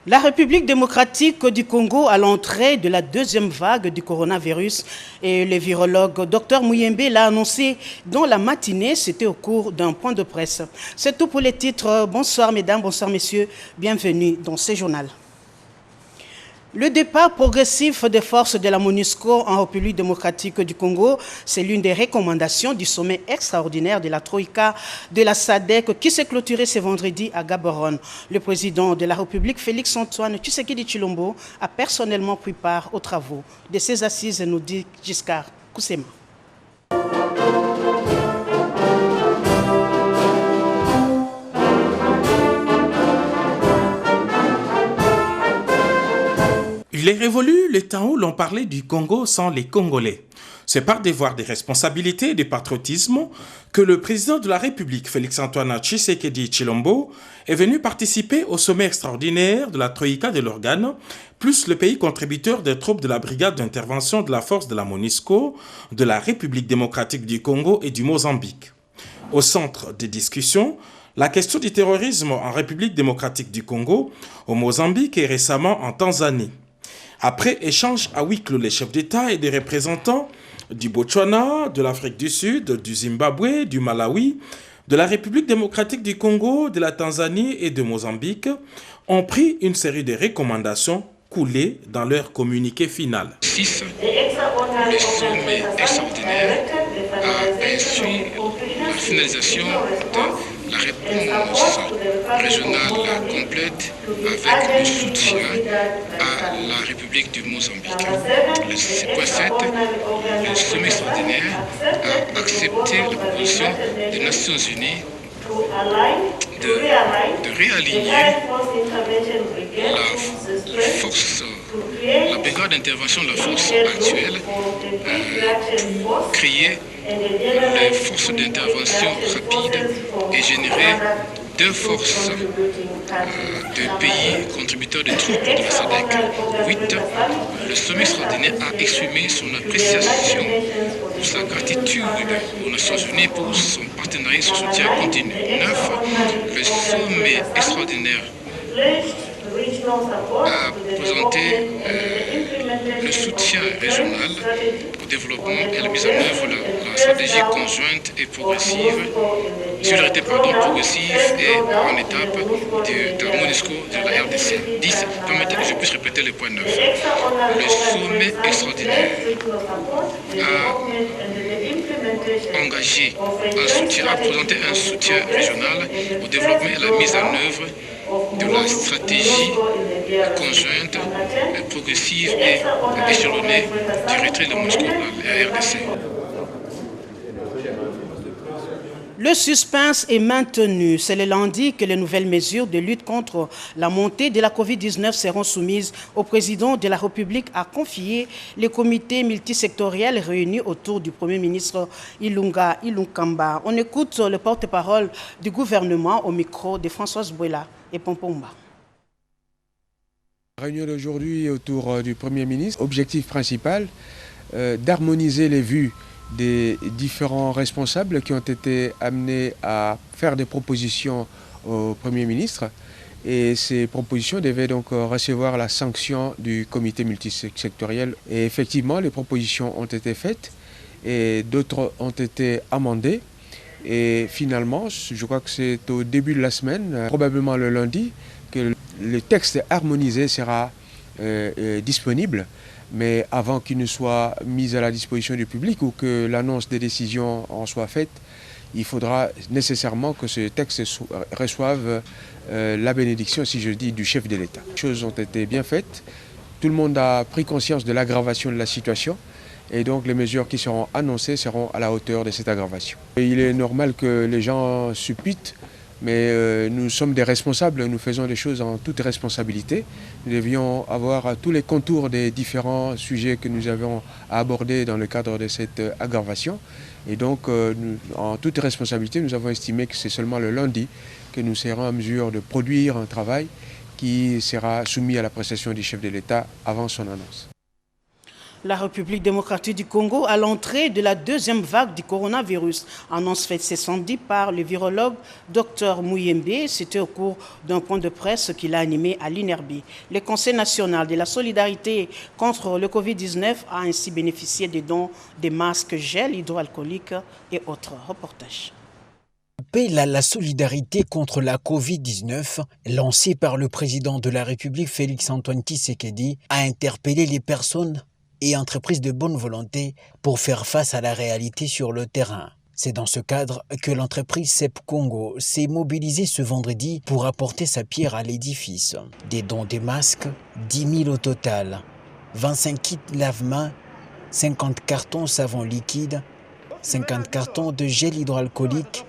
La République démocratique du Congo à l'entrée de la deuxième vague du coronavirus et le virologue Dr Muyembe l'a annoncé dans la matinée, c'était au cours d'un point de presse. C'est tout pour les titres. Bonsoir mesdames, bonsoir messieurs, bienvenue dans ce journal. Le départ progressif des forces de la MONUSCO en République démocratique du Congo, c'est l'une des recommandations du sommet extraordinaire de la Troïka de la SADC qui s'est clôturé ce vendredi à Gaborone. Le président de la République, Félix-Antoine Tshisekedi Tshilombo, a personnellement pris part aux travaux de ces assises, nous dit Giscard Koussema. Il est révolu le temps où l'on parlait du Congo sans les Congolais. C'est par devoir de responsabilité et de patriotisme que le président de la République, Félix-Antoine Tshisekedi Tshilombo, est venu participer au sommet extraordinaire de la Troïka de l'Organe, plus le pays contributeur des troupes de la brigade d'intervention de la force de la MONUSCO, de la République démocratique du Congo et du Mozambique. Au centre des discussions, la question du terrorisme en République démocratique du Congo, au Mozambique et récemment en Tanzanie. Après échange à huis clos, les chefs d'État et des représentants du Botswana, de l'Afrique du Sud, du Zimbabwe, du Malawi, de la République démocratique du Congo, de la Tanzanie et de Mozambique, ont pris une série de recommandations coulées dans leur communiqué final. 6. Le sommet extraordinaire a instruit la finalisation de la réponse régionale complète avec le soutien à la République du Mozambique. Le point 7, le sommet extraordinaire a accepté la proposition des Nations Unies de réaligner la brigade d'intervention de la force actuelle pour créer les forces d'intervention rapide et générer deux forces de pays contributeurs de troupes de la SADC. 8. Le sommet extraordinaire a exprimé son appréciation pour sa gratitude aux Nations Unies pour son partenariat et son soutien continu. 9. Le sommet extraordinaire a présenté le soutien régional au développement et la mise en œuvre de la stratégie conjointe et progressive, solidarité progressive et en étape de la MONUSCO de la RDC. 10. Permettez que je puisse répéter le point 9. Le sommet extraordinaire a engagé un soutien, a présenté un soutien régional au développement et à la mise en œuvre de la stratégie conjointe, progressive et échelonnée du retrait de Moscou de la RDC. Le suspense est maintenu. C'est le lundi que les nouvelles mesures de lutte contre la montée de la Covid-19 seront soumises au président de la République, a confié le comité multisectoriel réuni autour du Premier ministre Ilunga Ilunkamba. On écoute le porte-parole du gouvernement au micro de Françoise Bouela et Pompomba. Réunion d'aujourd'hui autour du Premier ministre. Objectif principal, d'harmoniser les vues des différents responsables qui ont été amenés à faire des propositions au Premier ministre. Et ces propositions devaient donc recevoir la sanction du comité multisectoriel. Et effectivement, les propositions ont été faites et d'autres ont été amendées. Et finalement, je crois que c'est au début de la semaine, probablement le lundi, que le texte harmonisé sera disponible. Mais avant qu'il ne soit mis à la disposition du public ou que l'annonce des décisions en soit faite, il faudra nécessairement que ce texte reçoive la bénédiction, si je dis, du chef de l'État. Les choses ont été bien faites. Tout le monde a pris conscience de l'aggravation de la situation et donc les mesures qui seront annoncées seront à la hauteur de cette aggravation. Et il est normal que les gens supputent, mais nous sommes des responsables, nous faisons les choses en toute responsabilité. Nous devions avoir tous les contours des différents sujets que nous avons à aborder dans le cadre de cette aggravation. Et donc, en toute responsabilité, nous avons estimé que c'est seulement le lundi que nous serons en mesure de produire un travail qui sera soumis à l'appréciation du chef de l'État avant son annonce. La République démocratique du Congo à l'entrée de la deuxième vague du coronavirus. Annonce faite ce samedi par le virologue Dr Muyembe. C'était au cours d'un point de presse qu'il a animé à l'INERBI. Le Conseil national de la solidarité contre le Covid-19 a ainsi bénéficié des dons des masques gel hydroalcooliques et autres. Reportages. Appel à la solidarité contre la Covid-19, lancé par le président de la République Félix-Antoine Tshisekedi, a interpellé les personnes et entreprises de bonne volonté pour faire face à la réalité sur le terrain. C'est dans ce cadre que l'entreprise CEP Congo s'est mobilisée ce vendredi pour apporter sa pierre à l'édifice. Des dons des masques, 10 000 au total, 25 kits lave-mains, 50 cartons savon liquide, 50 cartons de gel hydroalcoolique,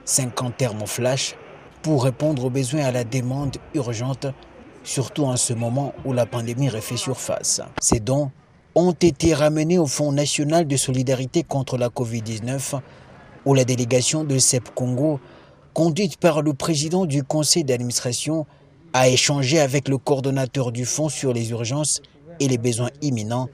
50 thermoflash pour répondre aux besoins à la demande urgente, surtout en ce moment où la pandémie refait surface. Ces dons ont été ramenés au Fonds national de solidarité contre la Covid-19, où la délégation de CEP Congo, conduite par le président du conseil d'administration, a échangé avec le coordonnateur du fonds sur les urgences et les besoins imminents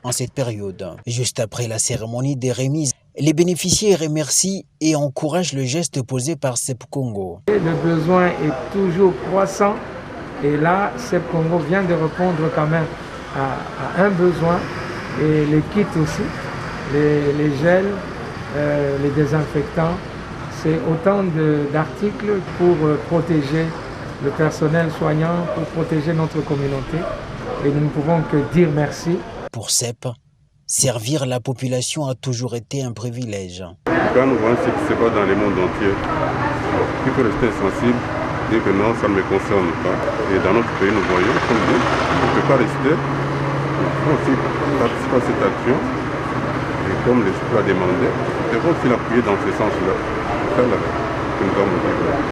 en cette période. Juste après la cérémonie des remises, les bénéficiaires remercient et encouragent le geste posé par CEP Congo. Le besoin est toujours croissant et là, CEP Congo vient de répondre quand même à un besoin, et les kits aussi, les gels, les désinfectants, c'est autant d'articles pour protéger le personnel soignant, pour protéger notre communauté, et nous ne pouvons que dire merci. Pour CEP, servir la population a toujours été un privilège. Quand nous voyons ce qui se passe dans le monde entier, il faut rester sensible, dire que non, ça ne me concerne pas. Et dans notre pays, nous voyons, comme dit, on ne peut pas rester. Il faut aussi participer à cette action. Et comme l'Esprit a demandé, nous devons aussi l'appuyer dans ce sens-là, pour faire la que nous avons vivre.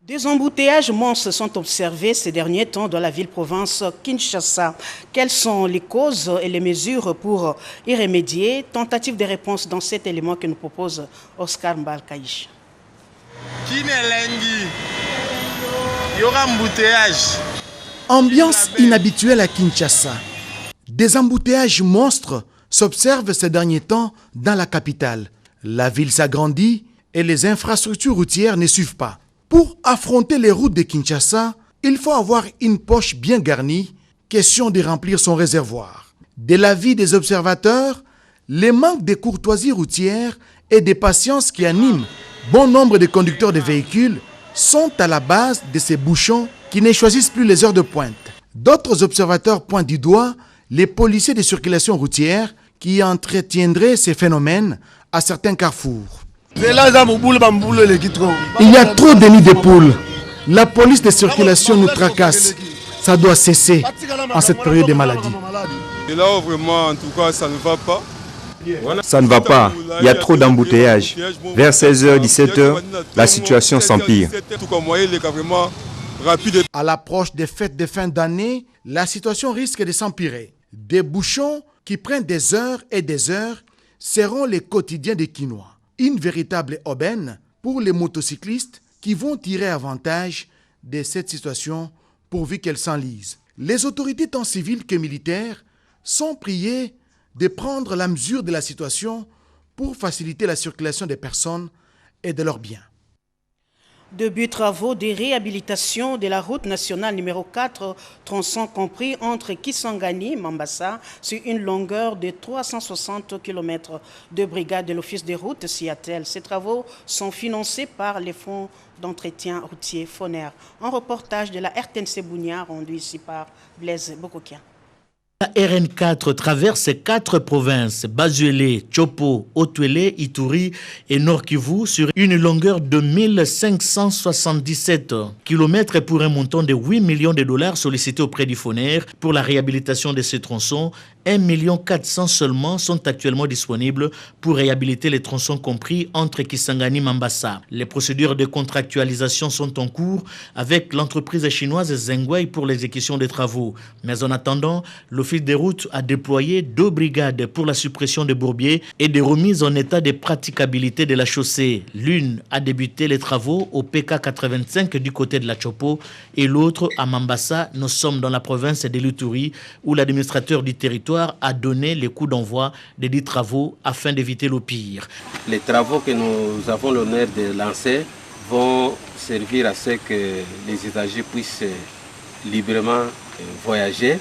Des embouteillages monstres sont observés ces derniers temps dans la ville-province Kinshasa. Quelles sont les causes et les mesures pour y remédier? Tentative de réponse dans cet élément que nous propose Oscar Mbalkaïch. Il y aura embouteillage. Ambiance inhabituelle à Kinshasa. Des embouteillages monstres s'observent ces derniers temps dans la capitale. La ville s'agrandit et les infrastructures routières ne suivent pas. Pour affronter les routes de Kinshasa, il faut avoir une poche bien garnie, question de remplir son réservoir. De l'avis des observateurs, les manques de courtoisie routière et de patience qui animent bon nombre de conducteurs de véhicules sont à la base de ces bouchons qui ne choisissent plus les heures de pointe. D'autres observateurs pointent du doigt les policiers de circulation routière qui entretiendraient ces phénomènes à certains carrefours. Il y a trop de nids de poules. La police de circulation nous tracasse. Ça doit cesser en cette période de maladie. Et là, vraiment, en tout cas, ça ne va pas. Ça ne va pas. Il y a trop d'embouteillages. Vers 16h, 17h, la situation s'empire. À l'approche des fêtes de fin d'année, la situation risque de s'empirer. Des bouchons qui prennent des heures et des heures seront les quotidiens des Kinois. Une véritable aubaine pour les motocyclistes qui vont tirer avantage de cette situation pourvu qu'elle s'enlise. Les autorités tant civiles que militaires sont priées de prendre la mesure de la situation pour faciliter la circulation des personnes et de leurs biens. Début travaux de réhabilitation de la route nationale numéro 4, tronçon compris entre Kisangani et Mambasa, sur une longueur de 360 km. Deux brigades de l'Office des routes s'y attellent. Ces travaux sont financés par les fonds d'entretien routier FONER. Un reportage de la RTNC Bounia rendu ici par Blaise Bokokia. La RN4 traverse 4 provinces, Bazuélé, Tchopo, Otuélé, Ituri et Nord-Kivu sur une longueur de 1577 km pour un montant de 8 millions de dollars sollicités auprès du FONER pour la réhabilitation de ces tronçons 1 400 000 seulement sont actuellement disponibles pour réhabiliter les tronçons compris entre Kisangani et Mambasa. Les procédures de contractualisation sont en cours avec l'entreprise chinoise Zhengwei pour l'exécution des travaux. Mais en attendant, l'Office des routes a déployé 2 brigades pour la suppression des bourbiers et des remises en état de praticabilité de la chaussée. L'une a débuté les travaux au PK 85 du côté de la Chopo et l'autre à Mambasa. Nous sommes dans la province de l'Ituri où l'administrateur du territoire a donné les coups d'envoi de 10 travaux afin d'éviter le pire. Les travaux que nous avons l'honneur de lancer vont servir à ce que les usagers puissent librement voyager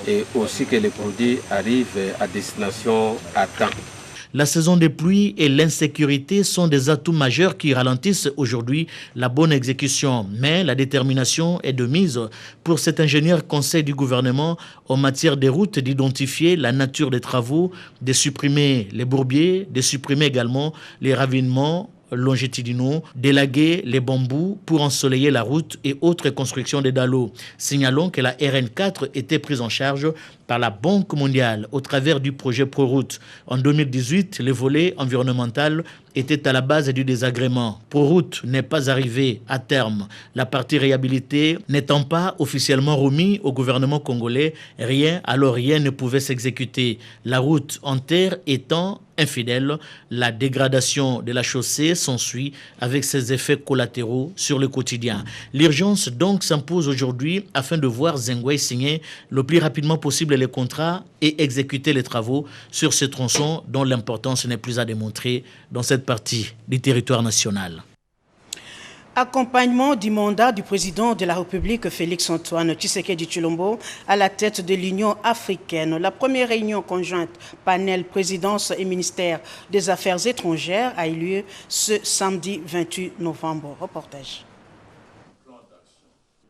et aussi que les produits arrivent à destination à temps. La saison des pluies et l'insécurité sont des atouts majeurs qui ralentissent aujourd'hui la bonne exécution. Mais la détermination est de mise pour cet ingénieur conseil du gouvernement en matière des routes d'identifier la nature des travaux, de supprimer les bourbiers, de supprimer également les ravinements longitudinaux, d'élaguer les bambous pour ensoleiller la route et autres constructions de dallos. Signalons que la RN4 était prise en charge par la Banque mondiale au travers du projet ProRoute. En 2018, le volet environnemental était à la base du désagrément. ProRoute n'est pas arrivé à terme. La partie réhabilitée n'étant pas officiellement remise au gouvernement congolais, rien ne pouvait s'exécuter. La route en terre étant infidèle, la dégradation de la chaussée s'ensuit avec ses effets collatéraux sur le quotidien. L'urgence donc s'impose aujourd'hui afin de voir Zhengwei signer le plus rapidement possible les contrats et exécuter les travaux sur ces tronçons dont l'importance n'est plus à démontrer dans cette partie du territoire national. Accompagnement du mandat du président de la République Félix-Antoine Tshisekedi Tshilombo à la tête de l'Union africaine. La première réunion conjointe panel présidence et ministère des Affaires étrangères a eu lieu ce samedi 28 novembre. Reportage.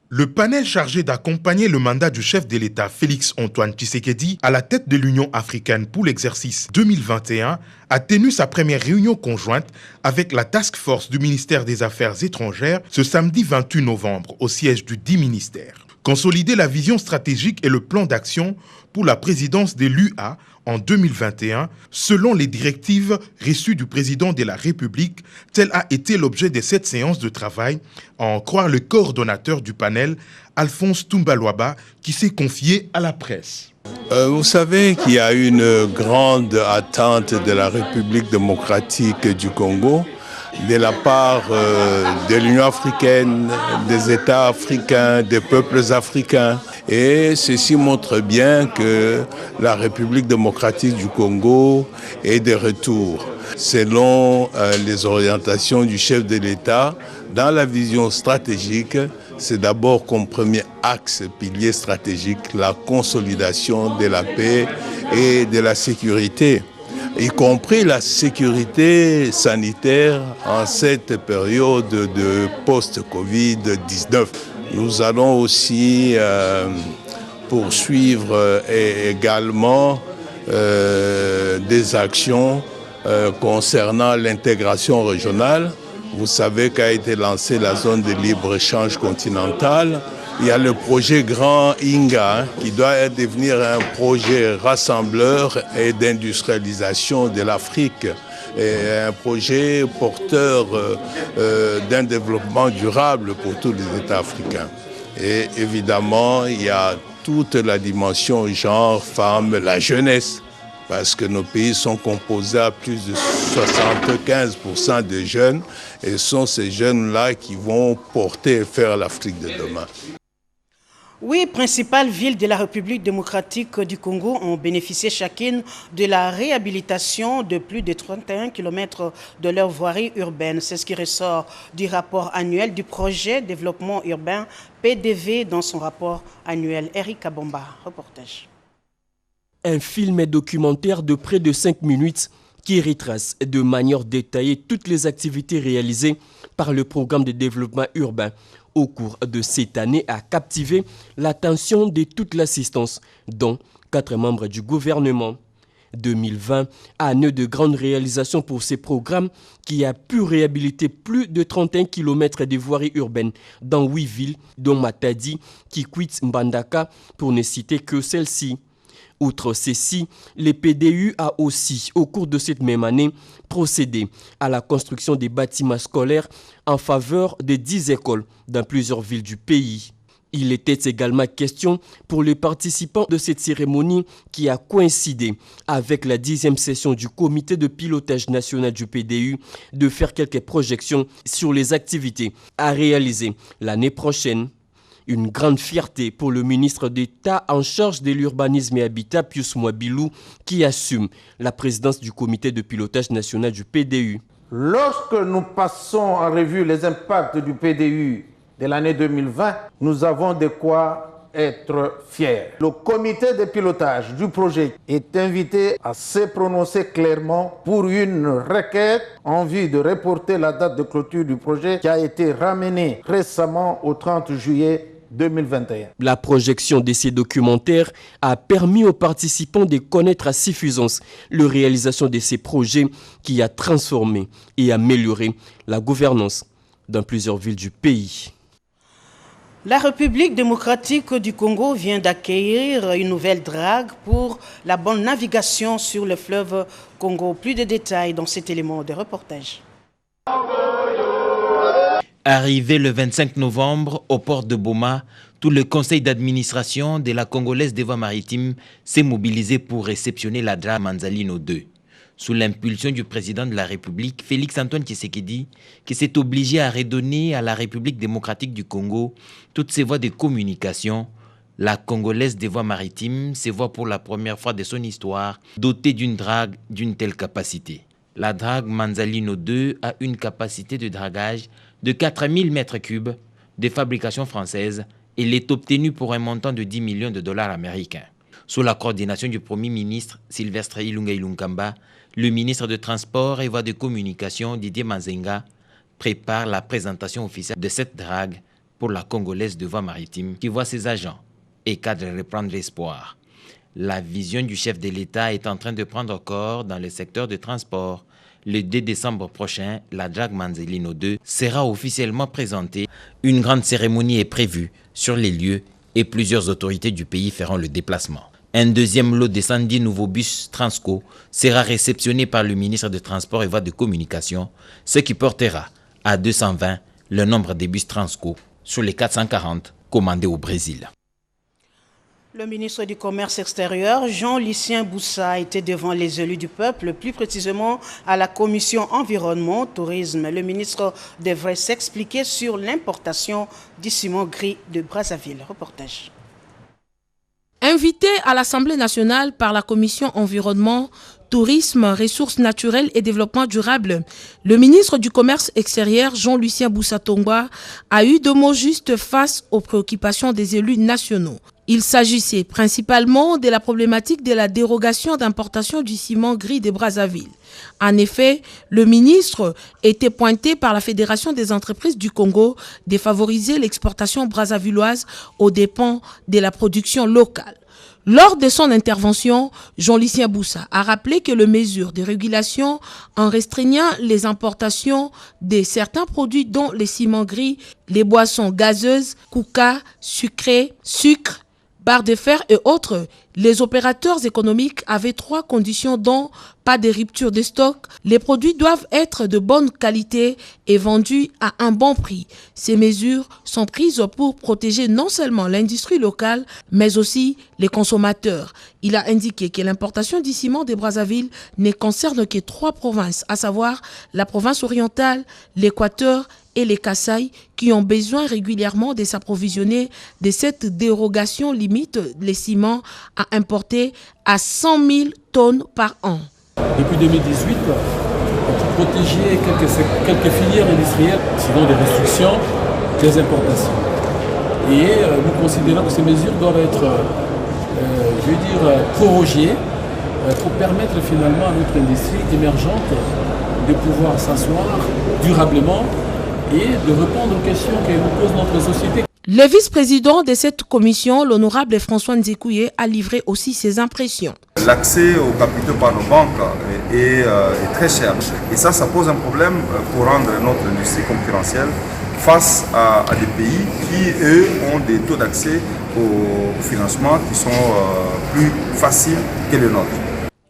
Le panel chargé d'accompagner le mandat du chef de l'État Félix-Antoine Tshisekedi à la tête de l'Union africaine pour l'exercice 2021 a tenu sa première réunion conjointe avec la task force du ministère des Affaires étrangères ce samedi 28 novembre au siège du dit ministère. Consolider la vision stratégique et le plan d'action pour la présidence de l'UA en 2021, selon les directives reçues du président de la République, tel a été l'objet de cette séance de travail, à en croire le coordonnateur du panel, Alphonse Tumbalouaba, qui s'est confié à la presse. Vous savez qu'il y a une grande attente de la République démocratique du Congo, de la part de l'Union africaine, des États africains, des peuples africains. Et ceci montre bien que la République démocratique du Congo est de retour. Selon les orientations du chef de l'État, dans la vision stratégique, c'est d'abord comme premier axe, pilier stratégique, la consolidation de la paix et de la sécurité, y compris la sécurité sanitaire en cette période de post-Covid-19. Nous allons aussi poursuivre également des actions concernant l'intégration régionale. Vous savez qu'a été lancée la zone de libre-échange continentale. Il y a le projet Grand Inga qui doit devenir un projet rassembleur et d'industrialisation de l'Afrique. Et un projet porteur d'un développement durable pour tous les États africains. Et évidemment, il y a toute la dimension genre, femmes, la jeunesse, parce que nos pays sont composés à plus de 75% de jeunes, et ce sont ces jeunes-là qui vont porter et faire l'Afrique de demain. Oui, principales villes de la République démocratique du Congo ont bénéficié chacune de la réhabilitation de plus de 31 km de leur voirie urbaine. C'est ce qui ressort du rapport annuel du projet développement urbain PDV dans son rapport annuel. Eric Abomba, reportage. Un film documentaire de près de 5 minutes qui retrace de manière détaillée toutes les activités réalisées par le programme de développement urbain au cours de cette année a captivé l'attention de toute l'assistance, dont 4 membres du gouvernement. 2020, année de grande réalisation pour ces programmes qui a pu réhabiliter plus de 31 km de voiries urbaines dans 8 villes, dont Matadi, Kikwit, Mbandaka, pour ne citer que celle-ci. Outre ceci, le PDU a aussi, au cours de cette même année, procédé à la construction des bâtiments scolaires en faveur de 10 écoles dans plusieurs villes du pays. Il était également question pour les participants de cette cérémonie qui a coïncidé avec la 10e session du comité de pilotage national du PDU de faire quelques projections sur les activités à réaliser l'année prochaine. Une grande fierté pour le ministre d'État en charge de l'urbanisme et habitat, Pius Mwabilou, qui assume la présidence du comité de pilotage national du PDU. Lorsque nous passons en revue les impacts du PDU de l'année 2020, nous avons de quoi être fiers. Le comité de pilotage du projet est invité à se prononcer clairement pour une requête en vue de reporter la date de clôture du projet qui a été ramenée récemment au 30 juillet 2021. La projection de ces documentaires a permis aux participants de connaître à suffisance la réalisation de ces projets qui a transformé et amélioré la gouvernance dans plusieurs villes du pays. La République démocratique du Congo vient d'accueillir une nouvelle drague pour la bonne navigation sur le fleuve Congo. Plus de détails dans cet élément de reportage. Arrivé le 25 novembre au port de Boma, tout le conseil d'administration de la Congolaise des voies maritimes s'est mobilisé pour réceptionner la drague Manzalino 2. Sous l'impulsion du président de la République, Félix-Antoine Tshisekedi, qui s'est obligé à redonner à la République démocratique du Congo toutes ses voies de communication, la Congolaise des voies maritimes se voit pour la première fois de son histoire dotée d'une drague d'une telle capacité. La drague Manzalino 2 a une capacité de dragage de 4000 m3 de fabrication française et elle est obtenue pour un montant de 10 millions de dollars américains. Sous la coordination du Premier ministre Sylvestre Ilunga Ilunkamba, le ministre de Transport et Voies de Communication Didier Mazenga prépare la présentation officielle de cette drague pour la Congolaise de voies maritimes qui voit ses agents et cadres reprendre espoir. La vision du chef de l'État est en train de prendre corps dans le secteur de transport. Le 2 décembre prochain, la drague Manzalino 2 sera officiellement présentée. Une grande cérémonie est prévue sur les lieux et plusieurs autorités du pays feront le déplacement. Un deuxième lot de 110 nouveaux bus Transco sera réceptionné par le ministre de Transport et Voies de Communication, ce qui portera à 220 le nombre de bus Transco sur les 440 commandés au Brésil. Le ministre du Commerce extérieur, Jean-Lucien Boussa, était devant les élus du peuple, plus précisément à la commission environnement, tourisme. Le ministre devrait s'expliquer sur l'importation du ciment gris de Brazzaville. Reportage. Invité à l'Assemblée nationale par la commission environnement, tourisme, ressources naturelles et développement durable, le ministre du Commerce extérieur, Jean-Lucien Boussa Tongwa, a eu deux mots justes face aux préoccupations des élus nationaux. Il s'agissait principalement de la problématique de la dérogation d'importation du ciment gris de Brazzaville. En effet, le ministre était pointé par la Fédération des entreprises du Congo de favoriser l'exportation brazzavilloise aux dépens de la production locale. Lors de son intervention, Jean-Lucien Boussa a rappelé que les mesures de régulation en restreignant les importations de certains produits dont les ciments gris, les boissons gazeuses, coca, sucré, sucre, barres de fer et autres, les opérateurs économiques avaient trois conditions dont pas de rupture de stock. Les produits doivent être de bonne qualité et vendus à un bon prix. Ces mesures sont prises pour protéger non seulement l'industrie locale, mais aussi les consommateurs. Il a indiqué que l'importation du ciment de Brazzaville ne concerne que 3 provinces, à savoir la province orientale, l'Équateur et les Kasaï, qui ont besoin régulièrement de s'approvisionner de cette dérogation limite les ciments à importer à 100 000 tonnes par an. Depuis 2018, pour protéger quelques filières industrielles, sinon des restrictions des importations. Et nous considérons que ces mesures doivent être, prorogées pour permettre finalement à notre industrie émergente de pouvoir s'asseoir durablement et de répondre aux questions que nous pose notre société. Le vice-président de cette commission, l'honorable François Nzekouye, a livré aussi ses impressions. L'accès aux capitaux par nos banques est très cher. Et ça pose un problème pour rendre notre industrie concurrentielle face à des pays qui, eux, ont des taux d'accès au financement qui sont plus faciles que les nôtres.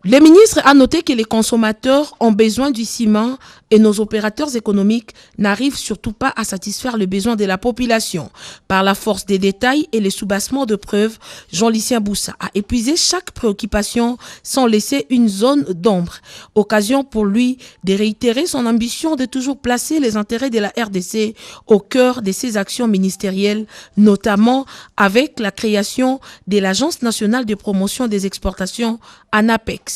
Le ministre a noté que les consommateurs ont besoin du ciment et nos opérateurs économiques n'arrivent surtout pas à satisfaire les besoins de la population. Par la force des détails et les soubassements de preuves, Jean-Lucien Boussa a épuisé chaque préoccupation sans laisser une zone d'ombre. Occasion pour lui de réitérer son ambition de toujours placer les intérêts de la RDC au cœur de ses actions ministérielles, notamment avec la création de l'Agence nationale de promotion des exportations, ANAPEX.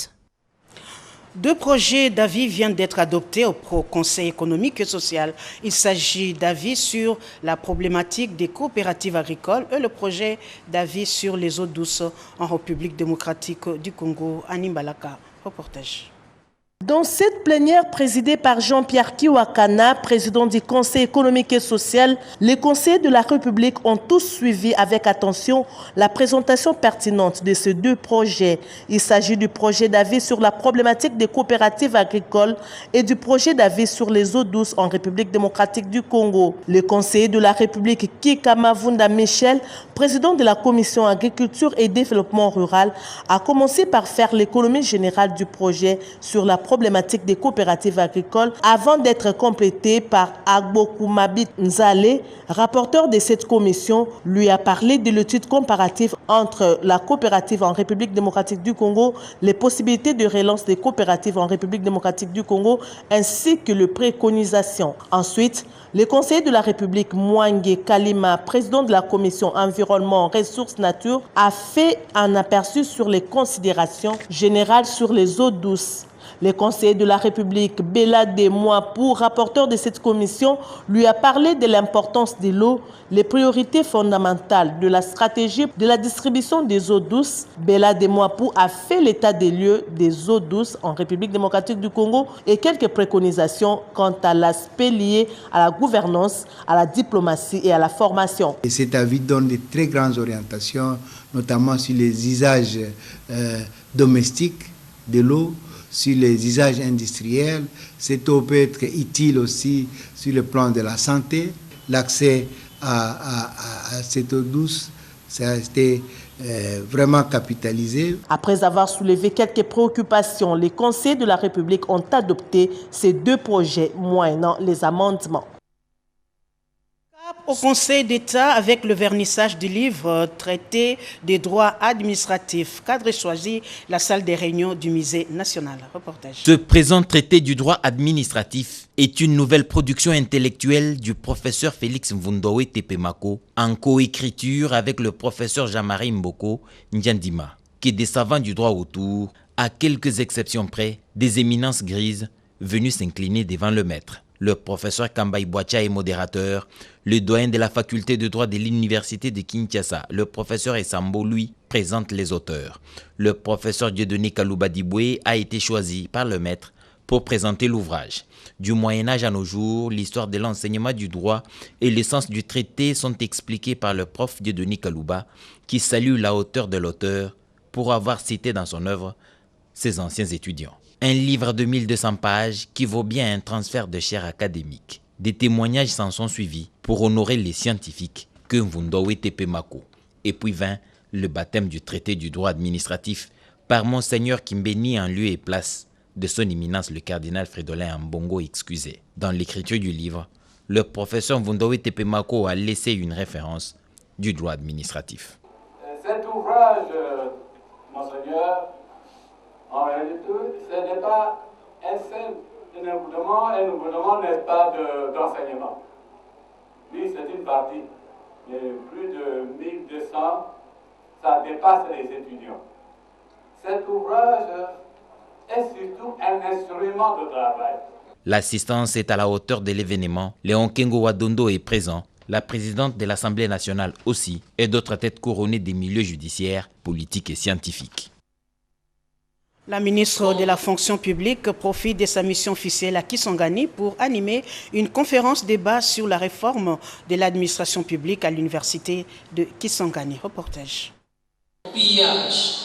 2 projets d'avis viennent d'être adoptés au Conseil économique et social. Il s'agit d'avis sur la problématique des coopératives agricoles et le projet d'avis sur les eaux douces en République démocratique du Congo. Annie Balaka, reportage. Dans cette plénière présidée par Jean-Pierre Kiwakana, président du Conseil économique et social, les conseillers de la République ont tous suivi avec attention la présentation pertinente de ces 2 projets. Il s'agit du projet d'avis sur la problématique des coopératives agricoles et du projet d'avis sur les eaux douces en République démocratique du Congo. Le conseiller de la République Kikamavunda Michel, président de la Commission agriculture et développement rural, a commencé par faire l'économie générale du projet sur la problématique des coopératives agricoles avant d'être complété par Agbokumabit Nzale, rapporteur de cette commission, lui a parlé de l'étude comparative entre la coopérative en République démocratique du Congo, les possibilités de relance des coopératives en République démocratique du Congo, ainsi que les préconisations. Ensuite, le conseiller de la République Mwange Kalima, président de la commission environnement, ressources, nature, a fait un aperçu sur les considérations générales sur les eaux douces. Le conseiller de la République, Bella Demoipou, rapporteur de cette commission, lui a parlé de l'importance de l'eau, les priorités fondamentales de la stratégie de la distribution des eaux douces. Bella Demoipou a fait l'état des lieux des eaux douces en République démocratique du Congo et quelques préconisations quant à l'aspect lié à la gouvernance, à la diplomatie et à la formation. Et cet avis donne de très grandes orientations, notamment sur les usages domestiques de l'eau, sur les usages industriels. Cette eau peut être utile aussi sur le plan de la santé. L'accès à cette eau douce, ça a été vraiment capitalisé. Après avoir soulevé quelques préoccupations, les conseillers de la République ont adopté ces 2 projets moyennant les amendements. Au Conseil d'État, avec le vernissage du livre traité des droits administratifs, cadre choisi, la salle des réunions du Musée national. Reportage. Ce présent traité du droit administratif est une nouvelle production intellectuelle du professeur Félix Mvundowe Tepemako en coécriture avec le professeur Jean-Marie Mboko Ndiandima, qui est des savants du droit autour, à quelques exceptions près, des éminences grises venues s'incliner devant le maître. Le professeur Kambaï Boacha est modérateur, le doyen de la faculté de droit de l'université de Kinshasa, le professeur Essambo, lui, présente les auteurs. Le professeur Dieudonné Kalouba Diboué a été choisi par le maître pour présenter l'ouvrage. Du Moyen-Âge à nos jours, l'histoire de l'enseignement du droit et l'essence du traité sont expliqués par le prof Dieudonné Kalouba, qui salue la hauteur de l'auteur pour avoir cité dans son œuvre ses anciens étudiants. Un livre de 1200 pages qui vaut bien un transfert de chaire académique. Des témoignages s'en sont suivis pour honorer les scientifiques que Mvundowe Tepemako. Et puis vint le baptême du traité du droit administratif par Monseigneur Kimbeni en lieu et place de son éminence le cardinal Fridolin Ambongo excusé. Dans l'écriture du livre, le professeur Mvundowe Tepemako a laissé une référence du droit administratif. Cet ouvrage, Monseigneur, en réalité, ce n'est pas un simple nouveau n'est pas d'enseignement. Oui, c'est une partie, mais plus de 1200, ça dépasse les étudiants. Cet ouvrage est surtout un instrument de travail. L'assistance est à la hauteur de l'événement. Léon Kengo Wadondo est présent, la présidente de l'Assemblée nationale aussi, et d'autres têtes couronnées des milieux judiciaires, politiques et scientifiques. La ministre de la fonction publique profite de sa mission officielle à Kisangani pour animer une conférence débat sur la réforme de l'administration publique à l'université de Kisangani. Reportage. Pillage,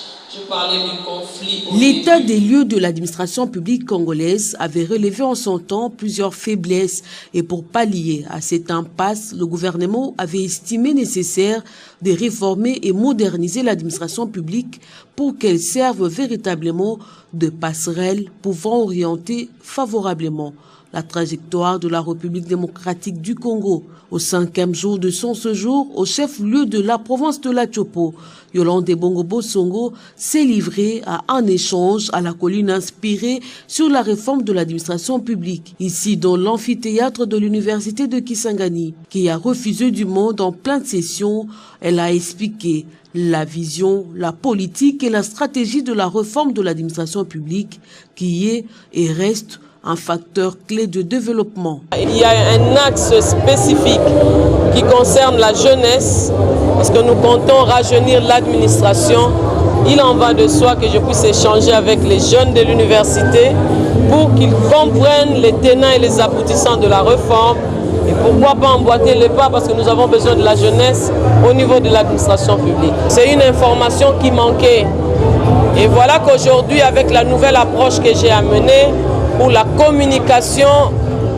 L'état des lieux de l'administration publique congolaise avait relevé en son temps plusieurs faiblesses et pour pallier à cette impasse, le gouvernement avait estimé nécessaire de réformer et moderniser l'administration publique pour qu'elle serve véritablement de passerelle pouvant orienter favorablement la trajectoire de la République démocratique du Congo. Au 5e jour de son séjour au chef-lieu de la province de la Tchopo, Yolande Bongo Bosongo s'est livré à un échange à la colline inspirée sur la réforme de l'administration publique, ici dans l'amphithéâtre de l'université de Kisangani, qui a refusé du monde en pleine session. Elle a expliqué la vision, la politique et la stratégie de la réforme de l'administration publique qui est et reste un facteur clé de développement. Il y a un axe spécifique qui concerne la jeunesse, parce que nous comptons rajeunir l'administration. Il en va de soi que je puisse échanger avec les jeunes de l'université pour qu'ils comprennent les tenants et les aboutissants de la réforme. Et pourquoi pas emboîter les pas, parce que nous avons besoin de la jeunesse au niveau de l'administration publique. C'est une information qui manquait. Et voilà qu'aujourd'hui, avec la nouvelle approche que j'ai amenée, pour la communication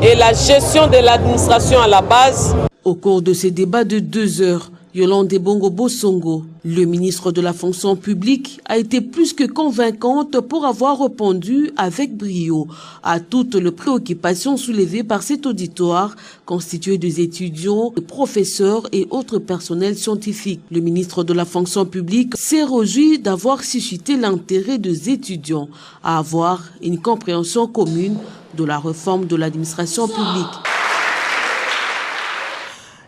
et la gestion de l'administration à la base. Au cours de ces débats de 2 heures, Yolande Bongo Bosongo, le ministre de la fonction publique, a été plus que convaincante pour avoir répondu avec brio à toutes les préoccupations soulevées par cet auditoire constitué des étudiants, des professeurs et autres personnels scientifiques. Le ministre de la fonction publique s'est réjoui d'avoir suscité l'intérêt des étudiants à avoir une compréhension commune de la réforme de l'administration publique.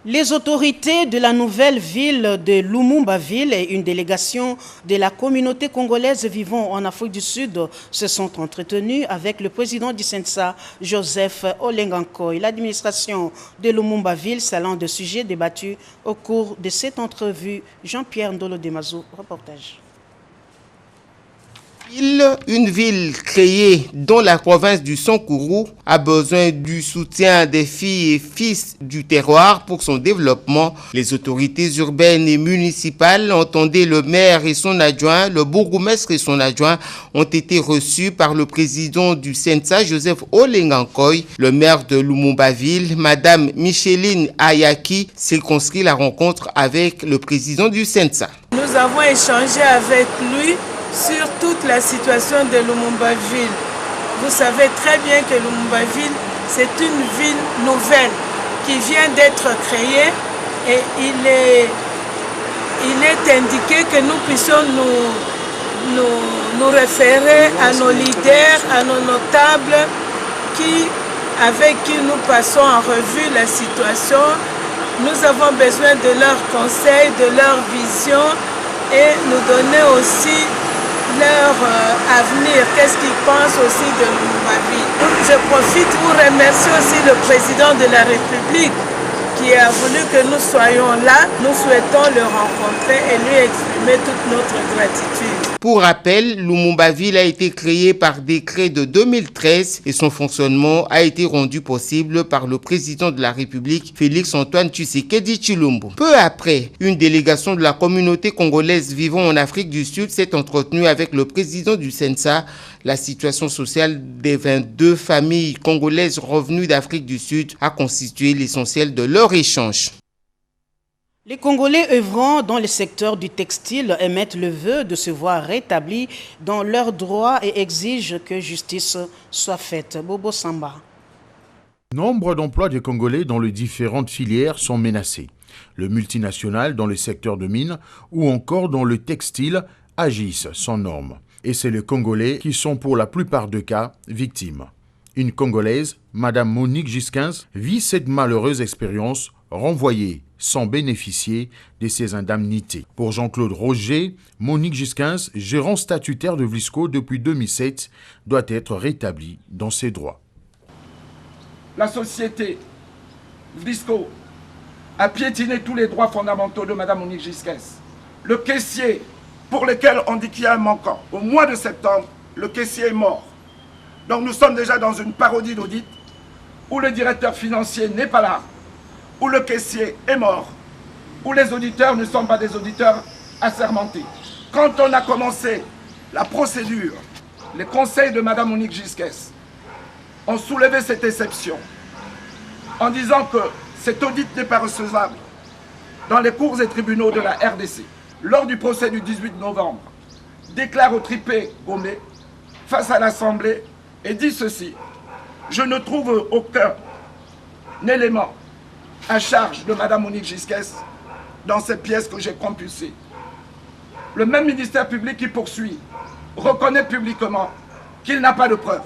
Les autorités de la nouvelle ville de Lumumba-Ville et une délégation de la communauté congolaise vivant en Afrique du Sud se sont entretenues avec le président du CENSA, Joseph Olengankoy. L'administration de Lumumba-Ville salant de sujets débattus au cours de cette entrevue. Jean-Pierre Ndolo Demazo, reportage. Une ville créée dans la province du Sankourou a besoin du soutien des filles et fils du terroir pour son développement. Les autorités urbaines et municipales, entendez le maire et son adjoint, le bourgmestre et son adjoint, ont été reçus par le président du CENSA, Joseph Olengankoy. Le maire de Lumumba-Ville, Madame Micheline Ayaki, circonscrit la rencontre avec le président du CENSA. Nous avons échangé avec lui sur toute la situation de Lumumba-Ville. Vous savez très bien que Lumumba-Ville, c'est une ville nouvelle qui vient d'être créée et il est indiqué que nous puissions nous référer à nos leaders, à nos notables avec qui nous passons en revue la situation. Nous avons besoin de leurs conseils, de leur vision et nous donner aussi leur avenir, qu'est-ce qu'ils pensent aussi de Lumumba-Ville. Je profite pour remercier aussi le président de la République qui a voulu que nous soyons là. Nous souhaitons le rencontrer et lui exprimer toute notre gratitude. Pour rappel, Lumumba-Ville a été créé par décret de 2013 et son fonctionnement a été rendu possible par le président de la République, Félix Antoine Tshisekedi Tshilombo. Peu après, une délégation de la communauté congolaise vivant en Afrique du Sud s'est entretenue avec le président du CENSA. La situation sociale des 22 familles congolaises revenues d'Afrique du Sud a constitué l'essentiel de leur échange. Les Congolais œuvrant dans le secteur du textile émettent le vœu de se voir rétablis dans leurs droits et exigent que justice soit faite. Bobo Samba. Nombre d'emplois des Congolais dans les différentes filières sont menacés. Le multinational dans le secteur de mines ou encore dans le textile agissent sans normes. Et c'est les Congolais qui sont pour la plupart des cas victimes. Une Congolaise, Madame Monique Gisquins, vit cette malheureuse expérience renvoyée sans bénéficier de ses indemnités. Pour Jean-Claude Roger, Monique Gisquins, gérant statutaire de Vlisco depuis 2007, doit être rétablie dans ses droits. La société Vlisco a piétiné tous les droits fondamentaux de Mme Monique Gisquins. Le caissier, pour lequel on dit qu'il y a un manquant, au mois de septembre, le caissier est mort. Donc nous sommes déjà dans une parodie d'audit où le directeur financier n'est pas là, où le caissier est mort, où les auditeurs ne sont pas des auditeurs assermentés. Quand on a commencé la procédure, les conseils de Mme Monique Gisquès ont soulevé cette exception en disant que cet audit n'est pas recevable dans les cours et tribunaux de la RDC. Lors du procès du 18 novembre, déclare au tripé Gomé face à l'Assemblée et dit ceci: je ne trouve aucun élément à charge de Mme Monique Gisquès dans ces pièces que j'ai compulsées. Le même ministère public qui poursuit reconnaît publiquement qu'il n'a pas de preuves.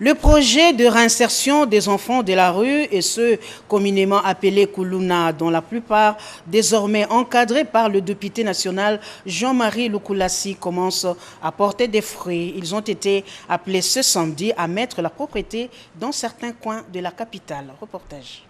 Le projet de réinsertion des enfants de la rue et ceux communément appelés Koulouna, dont la plupart désormais encadrés par le député national Jean-Marie Lukulassi, commence à porter des fruits. Ils ont été appelés ce samedi à mettre la propriété dans certains coins de la capitale. Reportage.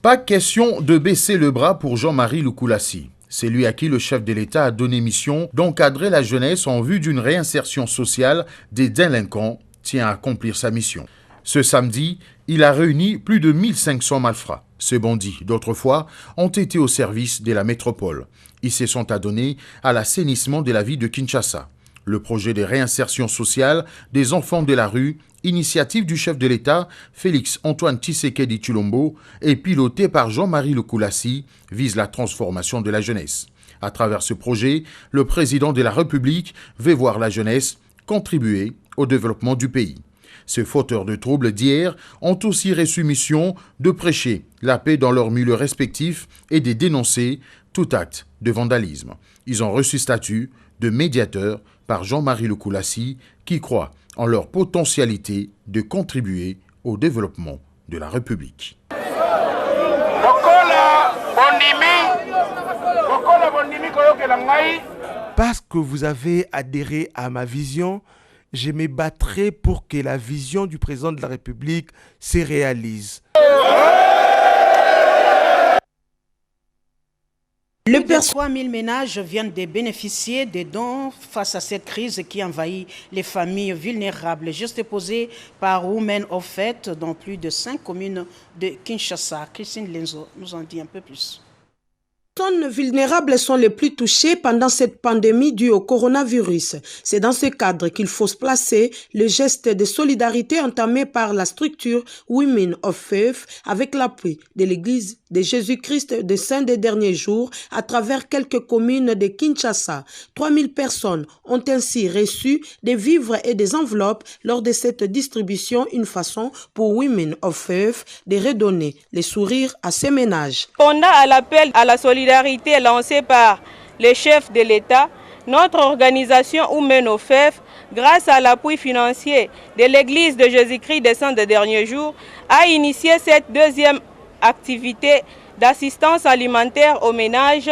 Pas question de baisser le bras pour Jean-Marie Lukulassi. C'est lui à qui le chef de l'État a donné mission d'encadrer la jeunesse en vue d'une réinsertion sociale des délinquants, tient à accomplir sa mission. Ce samedi, il a réuni plus de 1500 malfrats. Ces bandits, d'autrefois, ont été au service de la métropole. Ils se sont adonnés à l'assainissement de la ville de Kinshasa. Le projet de réinsertion sociale des enfants de la rue, initiative du chef de l'État, Félix Antoine Tshisekedi Tshilombo, est piloté par Jean-Marie Lukulassi, vise la transformation de la jeunesse. À travers ce projet, le président de la République veut voir la jeunesse contribuer au développement du pays. Ces fauteurs de troubles d'hier ont aussi reçu mission de prêcher la paix dans leurs milieux respectifs et de dénoncer tout acte de vandalisme. Ils ont reçu statut de médiateur par Jean-Marie Lukulassi qui croit en leur potentialité de contribuer au développement de la République. Parce que vous avez adhéré à ma vision, je me battrai pour que la vision du président de la République se réalise. Plus de 3000 ménages viennent de bénéficier des dons face à cette crise qui envahit les familles vulnérables. Juste posé par Women of Faith dans plus de 5 communes de Kinshasa. Christine Lenzo nous en dit un peu plus. Les personnes vulnérables sont les plus touchées pendant cette pandémie due au coronavirus. C'est dans ce cadre qu'il faut se placer le geste de solidarité entamé par la structure Women of Faith avec l'appui de l'Église de Jésus-Christ des Saints des Derniers Jours à travers quelques communes de Kinshasa. 3000 personnes ont ainsi reçu des vivres et des enveloppes lors de cette distribution, une façon pour Women of Faith de redonner les sourires à ces ménages. Répondant à l'appel à la solidarité lancé par les chefs de l'État, notre organisation Women of Faith, grâce à l'appui financier de l'Église de Jésus-Christ des Saints des Derniers Jours, a initié cette deuxième activité d'assistance alimentaire aux ménages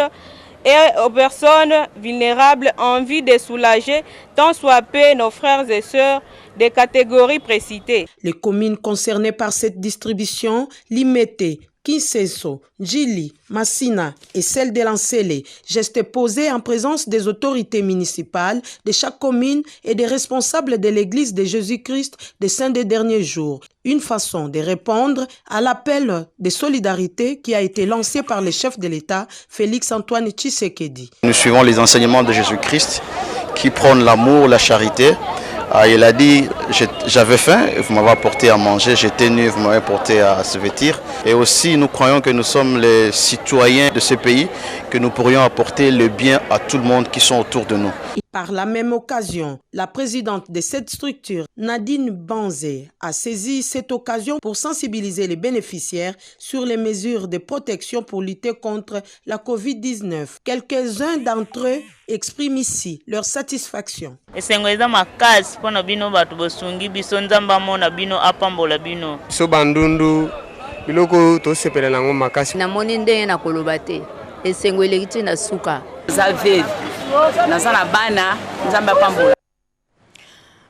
et aux personnes vulnérables en vue de soulager tant soit peu nos frères et sœurs des catégories précitées. Les communes concernées par cette distribution, Limete, Kinseso, Djili, Massina et celle de Lancélé, gestes posés en présence des autorités municipales de chaque commune et des responsables de l'Église de Jésus-Christ des Saints des Derniers Jours. Une façon de répondre à l'appel de solidarité qui a été lancé par le chef de l'État, Félix Antoine Tshisekedi. Nous suivons les enseignements de Jésus-Christ qui prône l'amour, la charité. Il a dit, j'avais faim, vous m'avez apporté à manger, j'étais nu, vous m'avez apporté à se vêtir. Et aussi, nous croyons que nous sommes les citoyens de ce pays, que nous pourrions apporter le bien à tout le monde qui sont autour de nous. Par la même occasion, la présidente de cette structure, Nadine Banzé, a saisi cette occasion pour sensibiliser les bénéficiaires sur les mesures de protection pour lutter contre la Covid-19. Quelques-uns d'entre eux expriment ici leur satisfaction.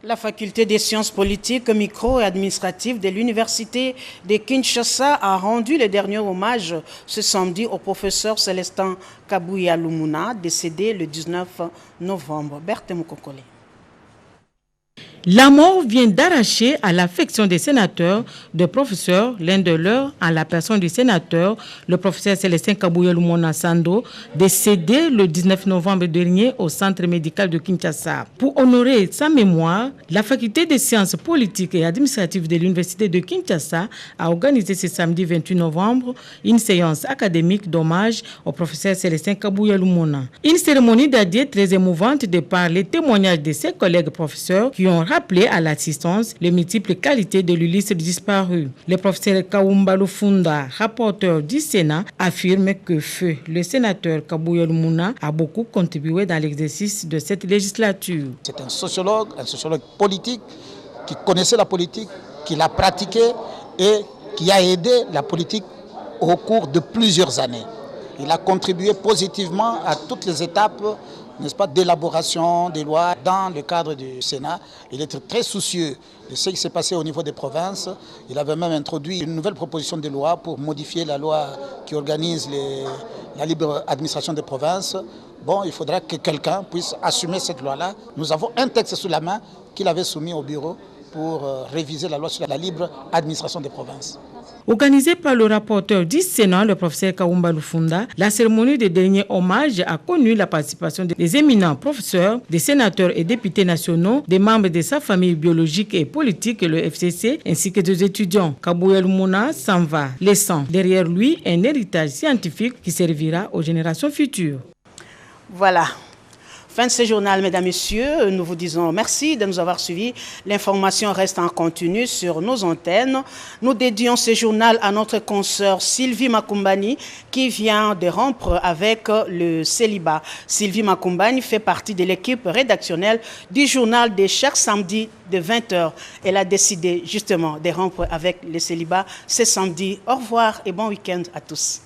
La faculté des sciences politiques, micro et administratives de l'université de Kinshasa a rendu le dernier hommage ce samedi au professeur Célestin Kabouya Lumuna, décédé le 19 novembre. Berthe Moukokole. La mort vient d'arracher à l'affection des sénateurs, des professeurs, l'un de leurs, en la personne du sénateur, le professeur Célestin Kabouya-Lumona Sando, décédé le 19 novembre dernier au centre médical de Kinshasa. Pour honorer sa mémoire, la faculté des sciences politiques et administratives de l'université de Kinshasa a organisé ce samedi 28 novembre une séance académique d'hommage au professeur Célestin Kabouya-Lumona. Une cérémonie dédiée très émouvante de par les témoignages de ses collègues professeurs qui ont rappelé à l'assistance les multiples qualités de l'illustre disparu. Le professeur Kaoumba Lufunda, rapporteur du Sénat, affirme que feu le sénateur Kabouya-Lumona a beaucoup contribué dans l'exercice de cette législature. C'est un sociologue politique qui connaissait la politique, qui l'a pratiquée et qui a aidé la politique au cours de plusieurs années. Il a contribué positivement à toutes les étapes, n'est-ce pas, d'élaboration des lois dans le cadre du Sénat. Il était très soucieux de ce qui s'est passé au niveau des provinces. Il avait même introduit une nouvelle proposition de loi pour modifier la loi qui organise la libre administration des provinces. Bon, il faudra que quelqu'un puisse assumer cette loi-là. Nous avons un texte sous la main qu'il avait soumis au bureau pour réviser la loi sur la libre administration des provinces. Organisée par le rapporteur du Sénat, le professeur Kaoumba Lufunda, la cérémonie de dernier hommage a connu la participation des éminents professeurs, des sénateurs et députés nationaux, des membres de sa famille biologique et politique, le FCC, ainsi que des étudiants. Kabouya-Lumona s'en va, laissant derrière lui un héritage scientifique qui servira aux générations futures. Voilà. Fin de ce journal, mesdames, messieurs. Nous vous disons merci de nous avoir suivis. L'information reste en continu sur nos antennes. Nous dédions ce journal à notre consoeur Sylvie Makumbani qui vient de rompre avec le célibat. Sylvie Makumbani fait partie de l'équipe rédactionnelle du journal de chaque samedi de 20h. Elle a décidé justement de rompre avec le célibat ce samedi. Au revoir et bon week-end à tous.